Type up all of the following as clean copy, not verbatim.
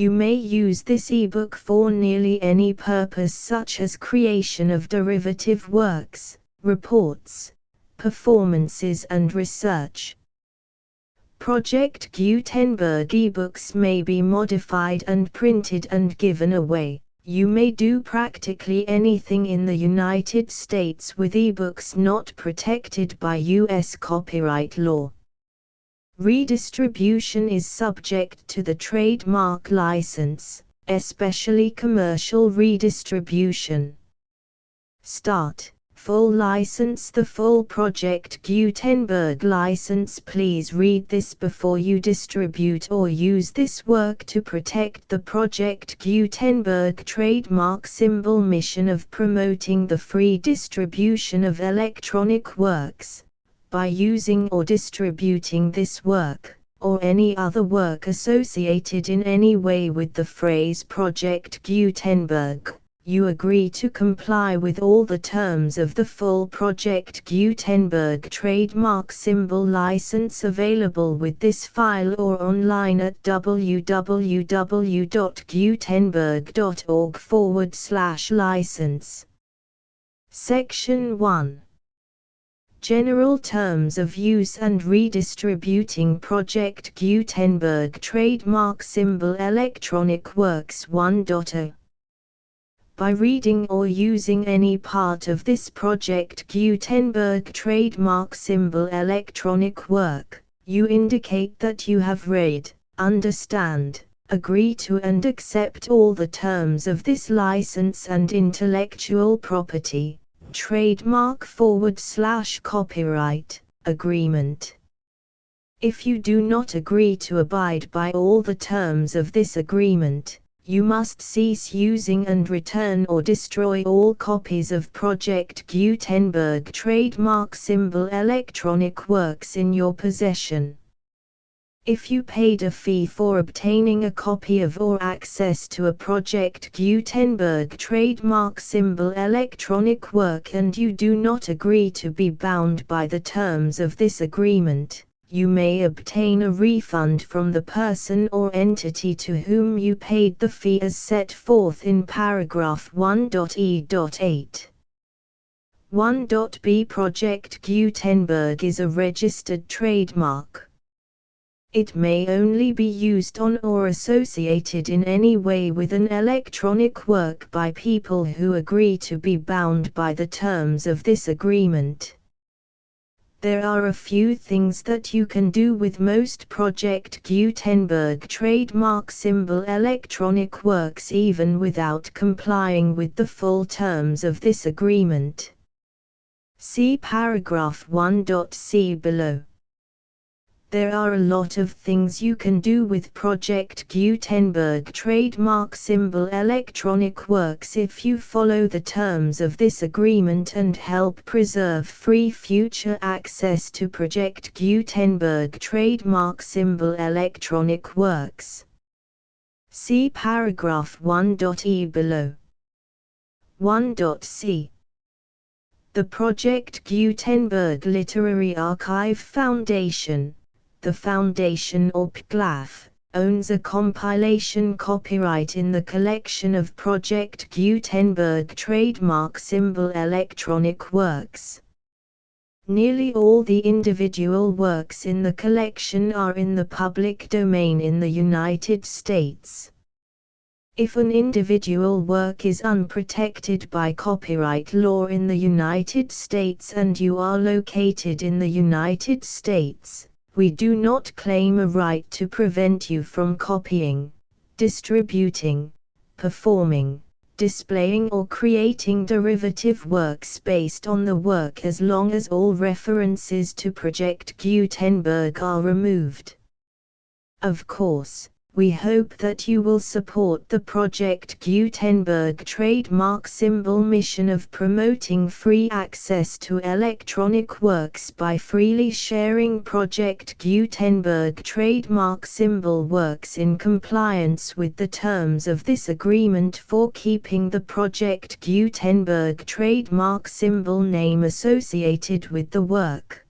You may use this ebook for nearly any purpose, such as creation of derivative works, reports, performances and research. Project Gutenberg ebooks may be modified and printed and given away. You may do practically anything in the United States with ebooks not protected by U.S. copyright law. Redistribution is subject to the trademark license, especially commercial redistribution. Start. Full license. The full Project Gutenberg license. Please read this before you distribute or use this work to protect the Project Gutenberg trademark symbol mission of promoting the free distribution of electronic works. By using or distributing this work, or any other work associated in any way with the phrase Project Gutenberg, you agree to comply with all the terms of the full Project Gutenberg trademark symbol license available with this file or online at www.gutenberg.org/license. Section 1. General Terms of Use and Redistributing Project Gutenberg Trademark Symbol Electronic Works 1.0. By reading or using any part of this Project Gutenberg trademark symbol electronic work, you indicate that you have read, understand, agree to and accept all the terms of this license and intellectual property, trademark/copyright, agreement. If you do not agree to abide by all the terms of this agreement, you must cease using and return or destroy all copies of Project Gutenberg trademark symbol electronic works in your possession. If you paid a fee for obtaining a copy of or access to a Project Gutenberg trademark symbol electronic work and you do not agree to be bound by the terms of this agreement, you may obtain a refund from the person or entity to whom you paid the fee as set forth in paragraph 1.e.8. 1.b. Project Gutenberg is a registered trademark. It may only be used on or associated in any way with an electronic work by people who agree to be bound by the terms of this agreement. There are a few things that you can do with most Project Gutenberg trademark symbol electronic works even without complying with the full terms of this agreement. See paragraph 1.c below. There are a lot of things you can do with Project Gutenberg trademark symbol electronic works if you follow the terms of this agreement and help preserve free future access to Project Gutenberg trademark symbol electronic works. See paragraph 1.e below. 1.c. The Project Gutenberg Literary Archive Foundation, the Foundation or PGLAF, owns a compilation copyright in the collection of Project Gutenberg trademark symbol electronic works. Nearly all the individual works in the collection are in the public domain in the United States. If an individual work is unprotected by copyright law in the United States and you are located in the United States, we do not claim a right to prevent you from copying, distributing, performing, displaying or creating derivative works based on the work as long as all references to Project Gutenberg are removed. Of course, we hope that you will support the Project Gutenberg trademark symbol mission of promoting free access to electronic works by freely sharing Project Gutenberg trademark symbol works in compliance with the terms of this agreement for keeping the Project Gutenberg trademark symbol name associated with the work.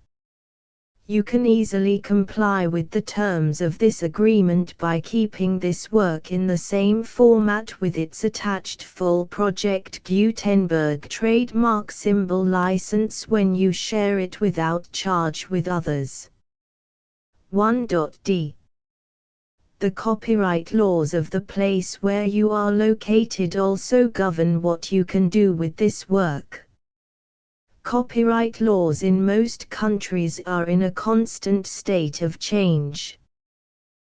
You can easily comply with the terms of this agreement by keeping this work in the same format with its attached full Project Gutenberg trademark symbol license when you share it without charge with others. 1.d. The copyright laws of the place where you are located also govern what you can do with this work. Copyright laws in most countries are in a constant state of change.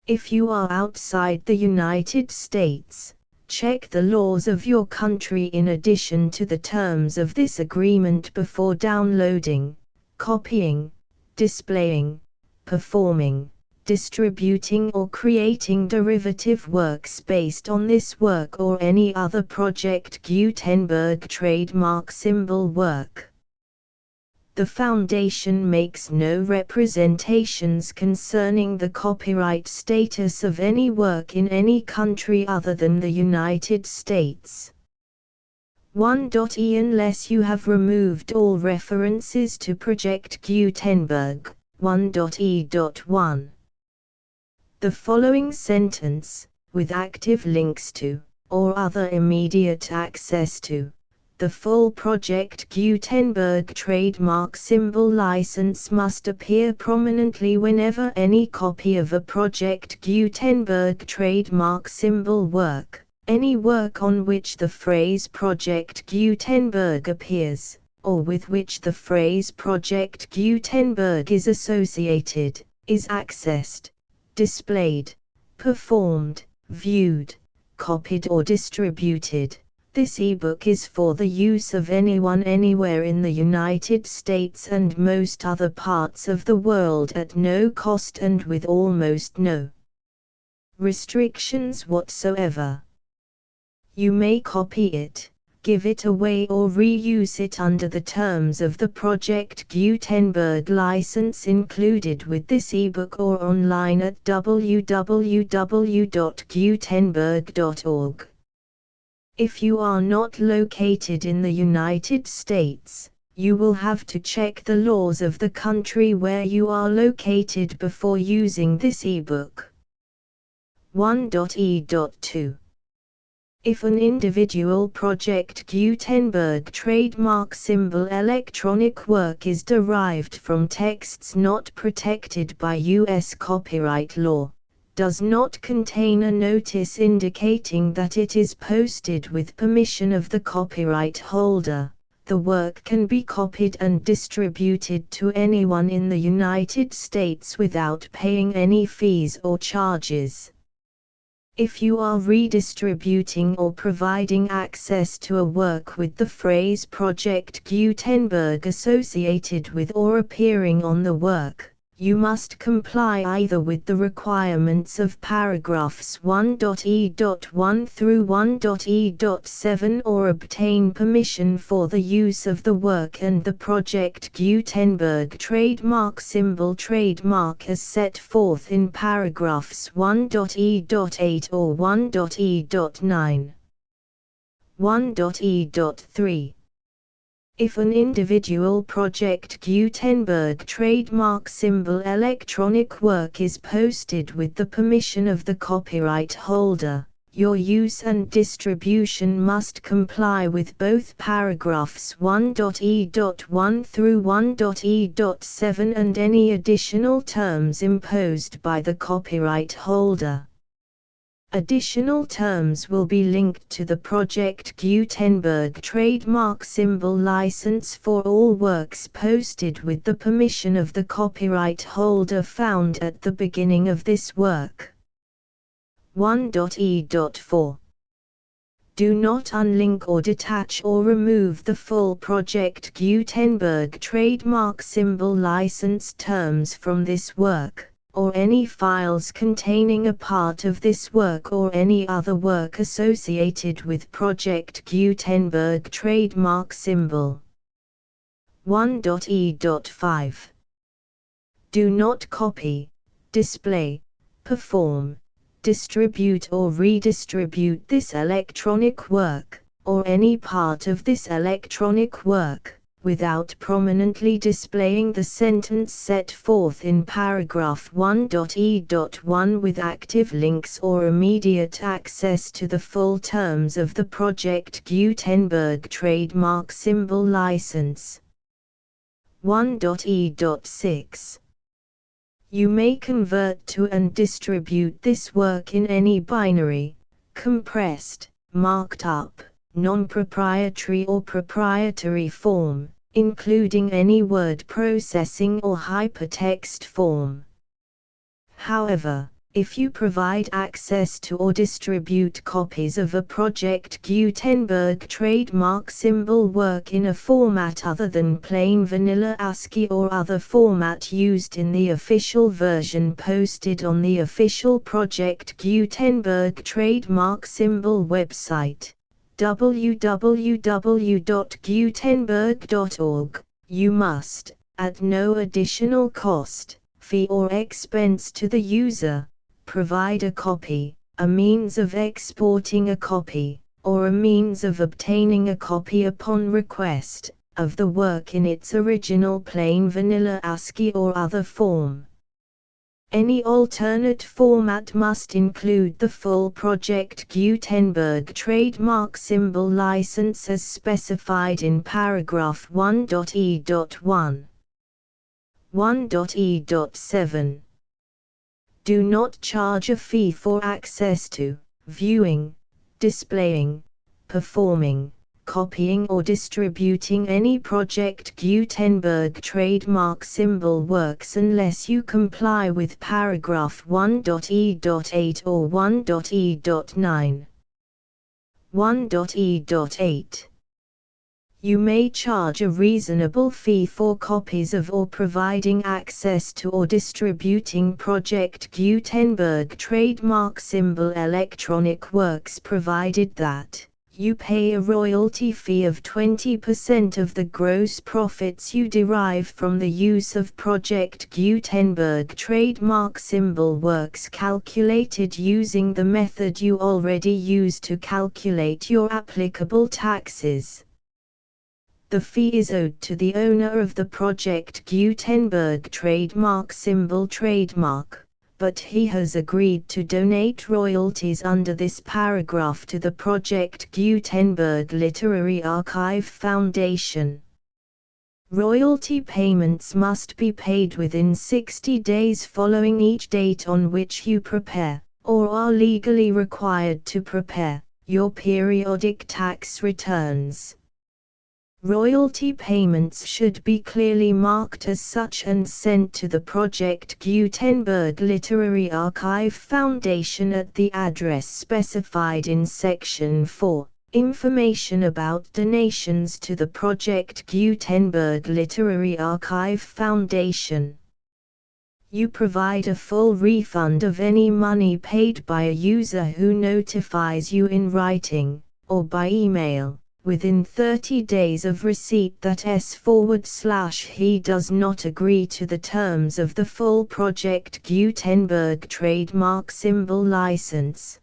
If you are outside the United States, check the laws of your country in addition to the terms of this agreement before downloading, copying, displaying, performing, distributing or creating derivative works based on this work or any other Project Gutenberg trademark symbol work. The Foundation makes no representations concerning the copyright status of any work in any country other than the United States. 1.e. Unless you have removed all references to Project Gutenberg. 1.e.1. The following sentence, with active links to, or other immediate access to, the full Project Gutenberg trademark symbol license must appear prominently whenever any copy of a Project Gutenberg trademark symbol work, any work on which the phrase Project Gutenberg appears, or with which the phrase Project Gutenberg is associated, is accessed, displayed, performed, viewed, copied or distributed. This ebook is for the use of anyone anywhere in the United States and most other parts of the world at no cost and with almost no restrictions whatsoever. You may copy it, give it away or reuse it under the terms of the Project Gutenberg license included with this ebook or online at www.gutenberg.org. If you are not located in the United States, you will have to check the laws of the country where you are located before using this ebook. 1.e.2. If an individual Project Gutenberg trademark symbol electronic work is derived from texts not protected by U.S. copyright law, does not contain a notice indicating that it is posted with permission of the copyright holder, the work can be copied and distributed to anyone in the United States without paying any fees or charges. If you are redistributing or providing access to a work with the phrase Project Gutenberg associated with or appearing on the work, you must comply either with the requirements of paragraphs 1.e.1 through 1.e.7 or obtain permission for the use of the work and the Project Gutenberg trademark symbol trademark as set forth in paragraphs 1.e.8 or 1.e.9. 1.e.3. If an individual Project Gutenberg trademark symbol electronic work is posted with the permission of the copyright holder, your use and distribution must comply with both paragraphs 1.e.1 through 1.e.7 and any additional terms imposed by the copyright holder. Additional terms will be linked to the Project Gutenberg trademark symbol license for all works posted with the permission of the copyright holder found at the beginning of this work. 1.e.4. Do not unlink or detach or remove the full Project Gutenberg trademark symbol license terms from this work, or any files containing a part of this work or any other work associated with Project Gutenberg trademark symbol. 1.e.5. Do not copy, display, perform, distribute or redistribute this electronic work, or any part of this electronic work, without prominently displaying the sentence set forth in paragraph 1.e.1 with active links or immediate access to the full terms of the Project Gutenberg trademark symbol license. 1.e.6. You may convert to and distribute this work in any binary, compressed, marked up, non-proprietary or proprietary form, including any word processing or hypertext form. However, if you provide access to or distribute copies of a Project Gutenberg trademark symbol work in a format other than plain vanilla ASCII or other format used in the official version posted on the official Project Gutenberg trademark symbol website, www.gutenberg.org, you must, at no additional cost, fee or expense to the user, provide a copy, a means of exporting a copy, or a means of obtaining a copy upon request, of the work in its original plain vanilla ASCII or other form. Any alternate format must include the full Project Gutenberg trademark symbol license as specified in paragraph 1.e.1. 1.e.7. Do not charge a fee for access to, viewing, displaying, performing, copying or distributing any Project Gutenberg trademark symbol works unless you comply with paragraph 1.e.8 or 1.e.9. 1.e.8. You may charge a reasonable fee for copies of or providing access to or distributing Project Gutenberg trademark symbol electronic works provided that you pay a royalty fee of 20% of the gross profits you derive from the use of Project Gutenberg trademark symbol works calculated using the method you already use to calculate your applicable taxes. The fee is owed to the owner of the Project Gutenberg trademark symbol trademark, but he has agreed to donate royalties under this paragraph to the Project Gutenberg Literary Archive Foundation. Royalty payments must be paid within 60 days following each date on which you prepare, or are legally required to prepare, your periodic tax returns. Royalty payments should be clearly marked as such and sent to the Project Gutenberg Literary Archive Foundation at the address specified in Section 4, Information about donations to the Project Gutenberg Literary Archive Foundation. You provide a full refund of any money paid by a user who notifies you in writing, or by email, within 30 days of receipt that he does not agree to the terms of the full Project Gutenberg trademark symbol license.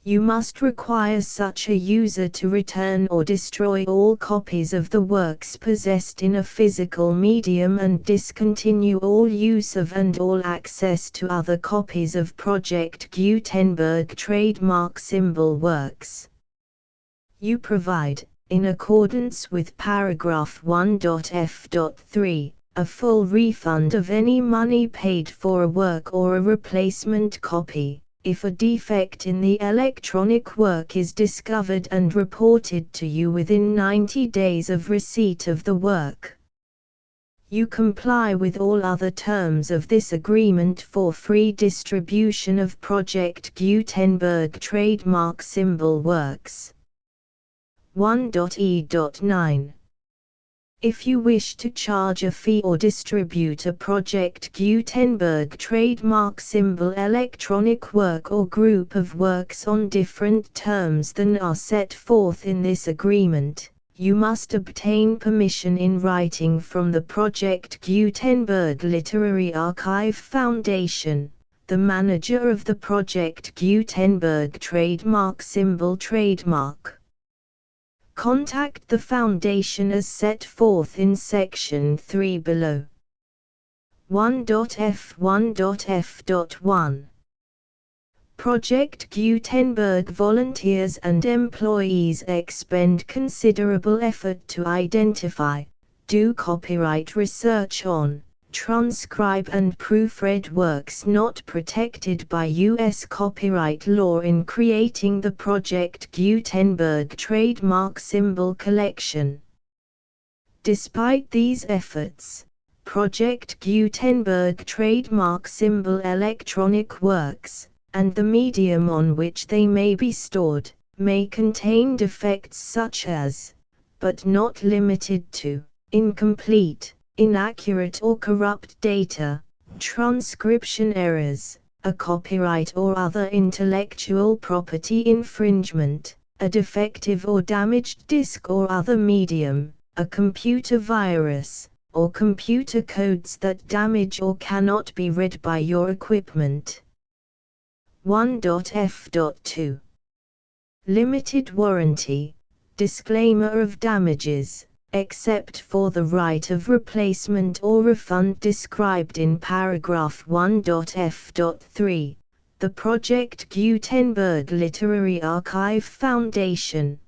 You must require such a user to return or destroy all copies of the works possessed in a physical medium and discontinue all use of and all access to other copies of Project Gutenberg trademark symbol works. You provide, in accordance with paragraph 1.f.3, a full refund of any money paid for a work or a replacement copy, if a defect in the electronic work is discovered and reported to you within 90 days of receipt of the work. You comply with all other terms of this agreement for free distribution of Project Gutenberg trademark symbol works. 1.e.9. If you wish to charge a fee or distribute a Project Gutenberg trademark symbol electronic work or group of works on different terms than are set forth in this agreement, you must obtain permission in writing from the Project Gutenberg Literary Archive Foundation, the manager of the Project Gutenberg trademark symbol trademark. contact the Foundation as set forth in Section 3 below. 1.f1.f.1 Project Gutenberg volunteers and employees expend considerable effort to identify, do copyright research on, transcribe and proofread works not protected by U.S. copyright law in creating the Project Gutenberg trademark symbol collection. Despite these efforts, Project Gutenberg trademark symbol electronic works, and the medium on which they may be stored, may contain defects such as, but not limited to, incomplete, inaccurate or corrupt data, transcription errors, a copyright or other intellectual property infringement, a defective or damaged disk or other medium, a computer virus, or computer codes that damage or cannot be read by your equipment. 1.f.2 Limited warranty, disclaimer of damages, except for the right of replacement or refund described in paragraph 1.f.3, the Project Gutenberg Literary Archive Foundation,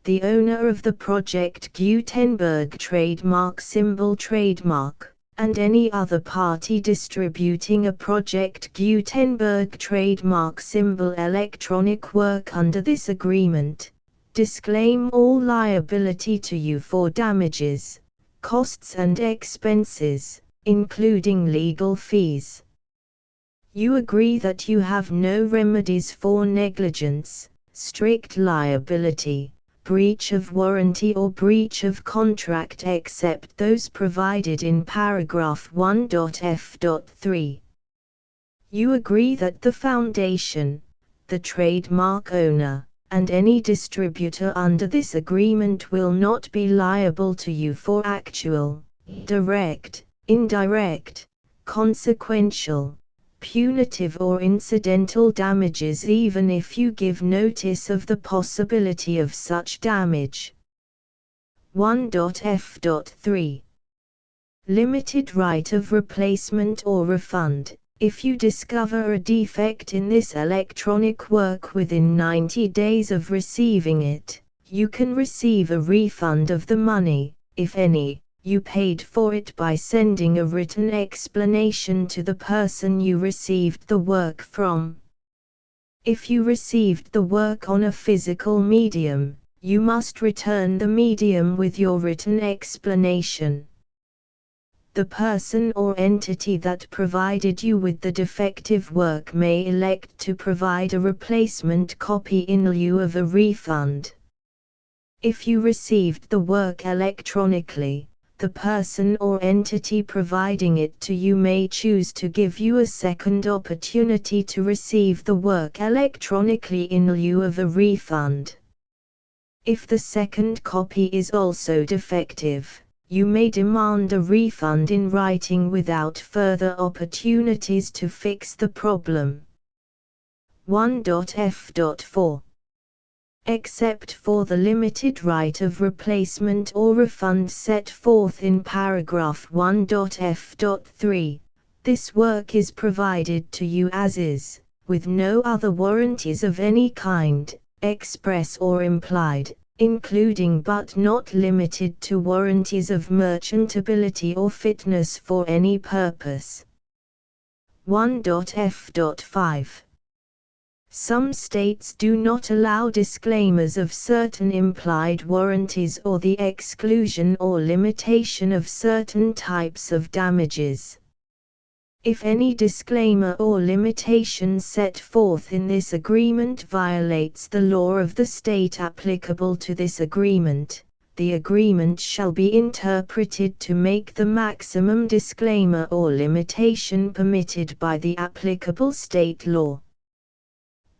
the owner of the Project Gutenberg trademark symbol trademark, and any other party distributing a Project Gutenberg trademark symbol electronic work under this agreement, disclaim all liability to you for damages, costs and expenses, including legal fees. You agree that you have no remedies for negligence, strict liability, breach of warranty or breach of contract except those provided in paragraph 1.f.3. You agree that the Foundation, the trademark owner, and any distributor under this agreement will not be liable to you for actual, direct, indirect, consequential, punitive or incidental damages even if you give notice of the possibility of such damage. 1.f.3 Limited right of replacement or refund. If you discover a defect in this electronic work within 90 days of receiving it, you can receive a refund of the money, if any, you paid for it by sending a written explanation to the person you received the work from. If you received the work on a physical medium, you must return the medium with your written explanation. The person or entity that provided you with the defective work may elect to provide a replacement copy in lieu of a refund. If you received the work electronically, the person or entity providing it to you may choose to give you a second opportunity to receive the work electronically in lieu of a refund. If the second copy is also defective, you may demand a refund in writing without further opportunities to fix the problem. 1.f.4 Except for the limited right of replacement or refund set forth in paragraph 1.f.3, this work is provided to you as is, with no other warranties of any kind, express or implied, including but not limited to warranties of merchantability or fitness for any purpose. 1.f.5 Some states do not allow disclaimers of certain implied warranties or the exclusion or limitation of certain types of damages. If any disclaimer or limitation set forth in this agreement violates the law of the state applicable to this agreement, the agreement shall be interpreted to make the maximum disclaimer or limitation permitted by the applicable state law.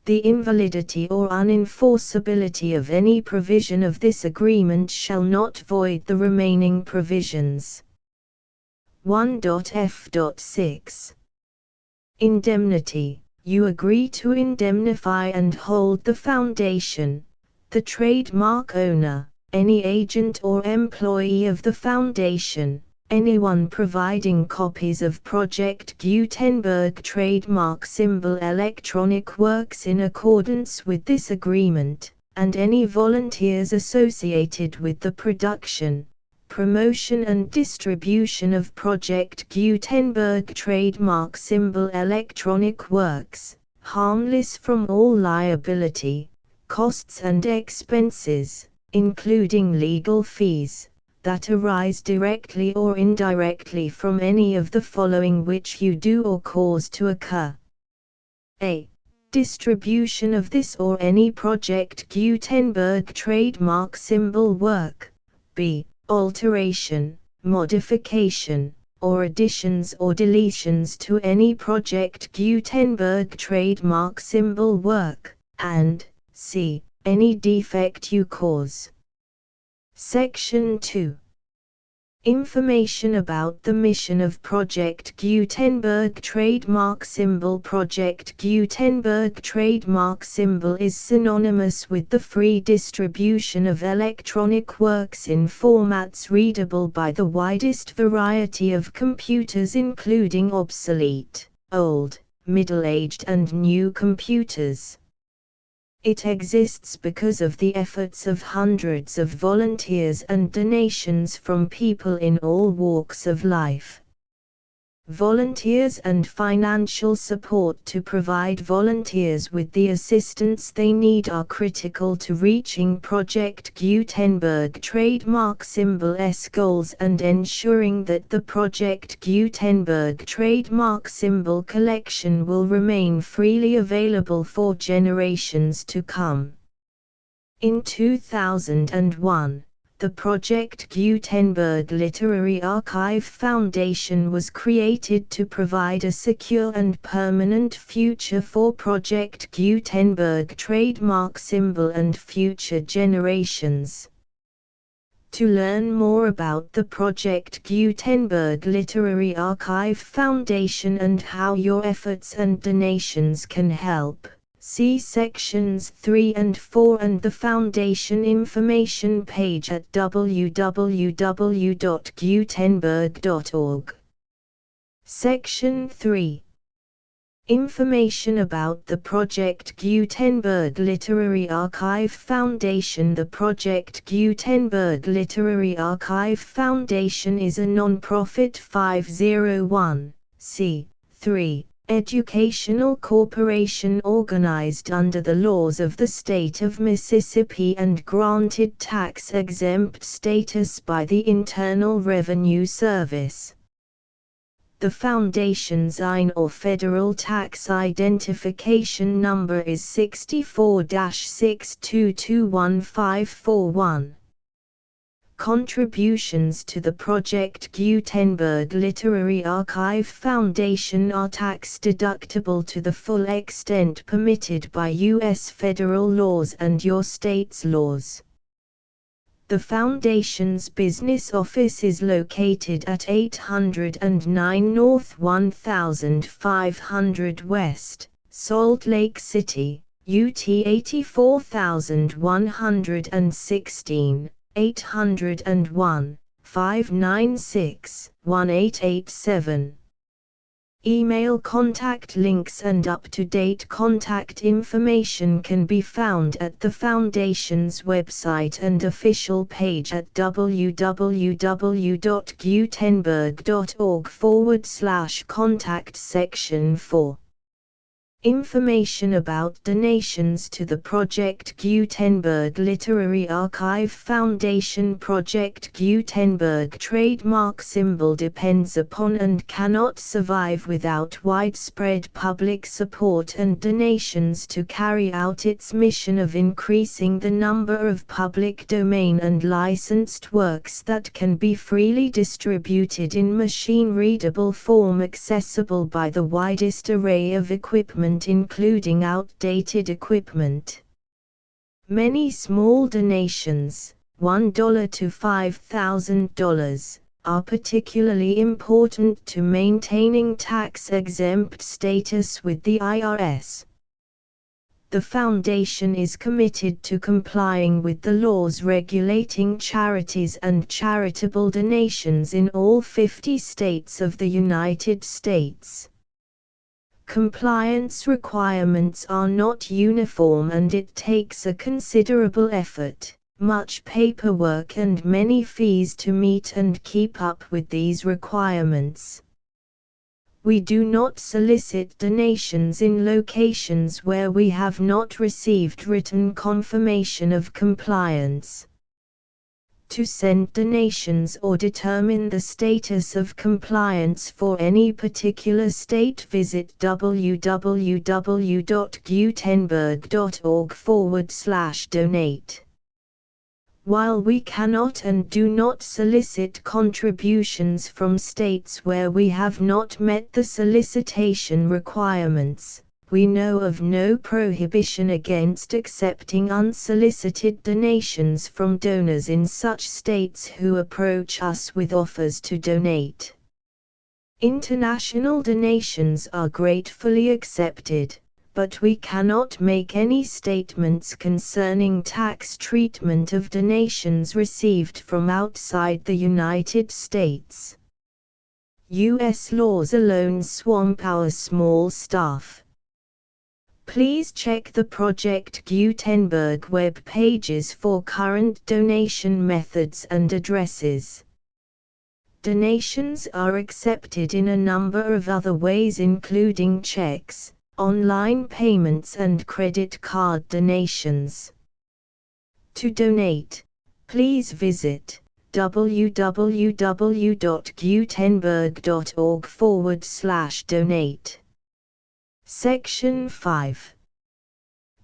The invalidity or unenforceability of any provision of this agreement shall not void the remaining provisions. 1.f.6 Indemnity. You agree to indemnify and hold the Foundation, the trademark owner, any agent or employee of the Foundation, anyone providing copies of Project Gutenberg trademark symbol electronic works in accordance with this agreement, and any volunteers associated with the production, promotion and distribution of Project Gutenberg trademark symbol electronic works, harmless from all liability, costs and expenses, including legal fees, that arise directly or indirectly from any of the following which you do or cause to occur. A. Distribution of this or any Project Gutenberg trademark symbol work. B. Alteration, modification, or additions or deletions to any Project Gutenberg trademark symbol work, and C. Any defect you cause. Section 2. Information about the mission of Project Gutenberg trademark symbol. Project Gutenberg trademark symbol is synonymous with the free distribution of electronic works in formats readable by the widest variety of computers, including obsolete, old, middle-aged and new computers. It exists because of the efforts of hundreds of volunteers and donations from people in all walks of life. Volunteers and financial support to provide volunteers with the assistance they need are critical to reaching Project Gutenberg trademark symbol's goals and ensuring that the Project Gutenberg trademark symbol collection will remain freely available for generations to come. In 2001, the Project Gutenberg Literary Archive Foundation was created to provide a secure and permanent future for Project Gutenberg trademark symbol and future generations. To learn more about the Project Gutenberg Literary Archive Foundation and how your efforts and donations can help, see sections 3 and 4 and the Foundation information page at www.gutenberg.org. Section 3. Information about the Project Gutenberg Literary Archive Foundation. The Project Gutenberg Literary Archive Foundation is a non-profit 501(c)(3) educational corporation organized under the laws of the state of Mississippi and granted tax-exempt status by the Internal Revenue Service. The Foundation's IN or Federal Tax Identification Number is 64-6221541. Contributions to the Project Gutenberg Literary Archive Foundation are tax-deductible to the full extent permitted by U.S. federal laws and your state's laws. The Foundation's business office is located at 809 North 1500 West, Salt Lake City, UT 84116. 801-596-1887. Email contact links and up-to-date contact information can be found at the Foundation's website and official page at www.gutenberg.org/contact. Section 4. Information about donations to the Project Gutenberg Literary Archive Foundation. Project Gutenberg trademark symbol depends upon and cannot survive without widespread public support and donations to carry out its mission of increasing the number of public domain and licensed works that can be freely distributed in machine-readable form accessible by the widest array of equipment, including outdated equipment. Many small donations, $1 to $5,000, are particularly important to maintaining tax-exempt status with the IRS. The Foundation is committed to complying with the laws regulating charities and charitable donations in all 50 states of the United States. Compliance requirements are not uniform and it takes a considerable effort, much paperwork and many fees to meet and keep up with these requirements. We do not solicit donations in locations where we have not received written confirmation of compliance. To send donations or determine the status of compliance for any particular state, visit www.gutenberg.org/donate. While we cannot and do not solicit contributions from states where we have not met the solicitation requirements, we know of no prohibition against accepting unsolicited donations from donors in such states who approach us with offers to donate. International donations are gratefully accepted, but we cannot make any statements concerning tax treatment of donations received from outside the United States. U.S. laws alone swamp our small staff. Please check the Project Gutenberg web pages for current donation methods and addresses. Donations are accepted in a number of other ways, including checks, online payments and credit card donations. To donate, please visit www.gutenberg.org/donate. Section 5.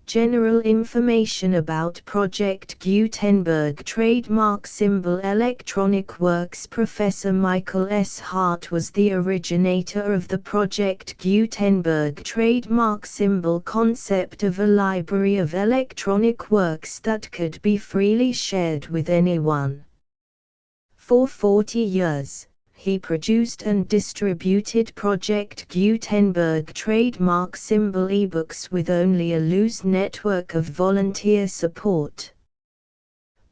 General information about Project Gutenberg Trademark Symbol Electronic Works. Professor Michael S. Hart was the originator of the Project Gutenberg trademark symbol concept of a library of electronic works that could be freely shared with anyone. For 40 years, he produced and distributed Project Gutenberg trademark symbol ebooks with only a loose network of volunteer support.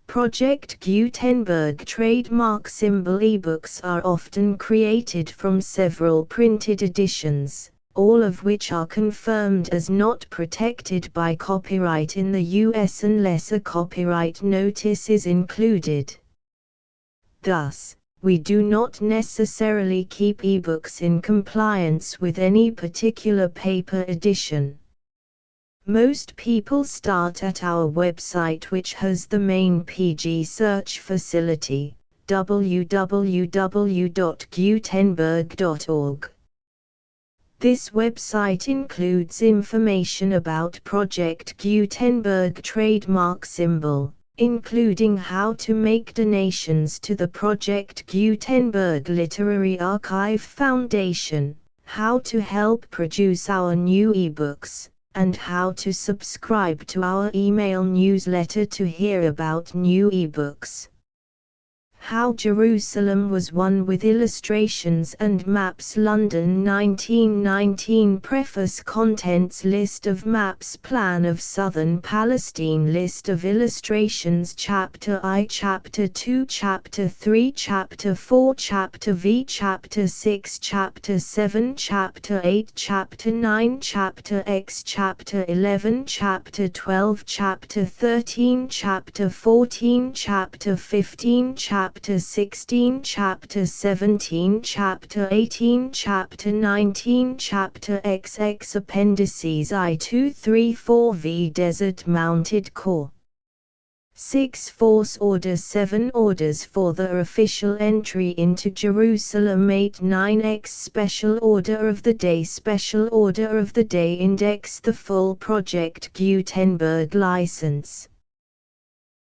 Project Gutenberg trademark symbol ebooks are often created from several printed editions, all of which are confirmed as not protected by copyright in the US unless a copyright notice is included. Thus, we do not necessarily keep ebooks in compliance with any particular paper edition. Most people start at our website, which has the main PG search facility, www.gutenberg.org. This website includes information about Project Gutenberg trademark symbol, including how to make donations to the Project Gutenberg Literary Archive Foundation, how to help produce our new ebooks, and how to subscribe to our email newsletter to hear about new ebooks. How Jerusalem Was Won with Illustrations and Maps. London 1919. Preface. Contents: List of maps, Plan of Southern Palestine, List of illustrations, Chapter I, Chapter II, Chapter 3, Chapter 4, Chapter V, Chapter 6, Chapter 7, Chapter 8, Chapter 9, Chapter X, Chapter 11, Chapter 12, Chapter 13, Chapter 14, Chapter 15, Chapter 16, Chapter 17, Chapter 18, Chapter 19, Chapter XX. Appendices I, II, III, IV. V. Desert Mounted Corps. 6. Force Order 7. Orders for the official entry into Jerusalem. 8. 9x. Special Order of the Day. Special Order of the Day. Index. The full Project Gutenberg license.